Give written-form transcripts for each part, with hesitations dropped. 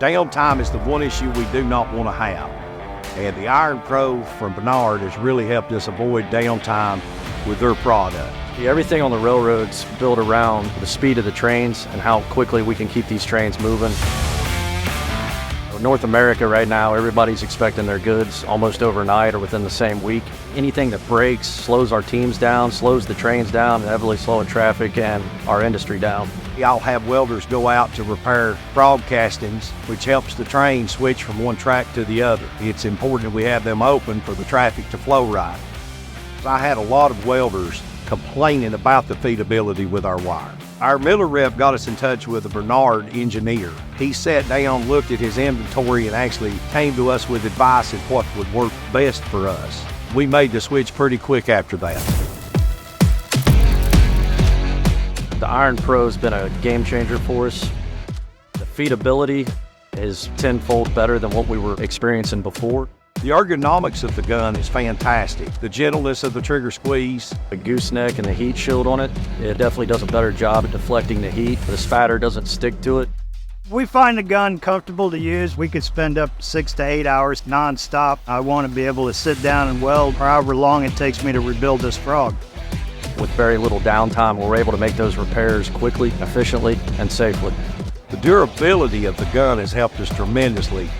Downtime is the one issue we do not want to have. And the IronPro from Bernard has really helped us avoid downtime with their product. Everything on the railroads built around the speed of the trains and how quickly we can keep these trains moving. North America right now, everybody's expecting their goods almost overnight or within the same week. Anything that breaks slows our teams down, slows the trains down, heavily slowing traffic and our industry down. I'll have welders go out to repair frog castings, which helps the train switch from one track to the other. It's important we have them open for the traffic to flow right. I had a lot of welders complaining about the feedability with our wire. Our Miller rep got us in touch with a Bernard engineer. He sat down, looked at his inventory, and actually came to us with advice on what would work best for us. We made the switch pretty quick after that. The IronPro has been a game changer for us. The feedability is tenfold better than what we were experiencing before. The ergonomics of the gun is fantastic. The gentleness of the trigger squeeze. The gooseneck and the heat shield on it, it definitely does a better job at deflecting the heat. The spatter doesn't stick to it. We find the gun comfortable to use. We could spend up 6 to 8 hours non-stop. I want to be able to sit down and weld for however long it takes me to rebuild this frog. With very little downtime, we're able to make those repairs quickly, efficiently, and safely. The durability of the gun has helped us tremendously.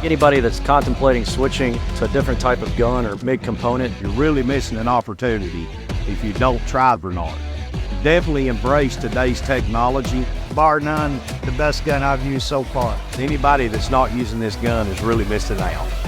Anybody that's contemplating switching to a different type of gun or MIG component, you're really missing an opportunity if you don't try Bernard. Definitely embrace today's technology. Bar none, the best gun I've used so far. Anybody that's not using this gun is really missing out.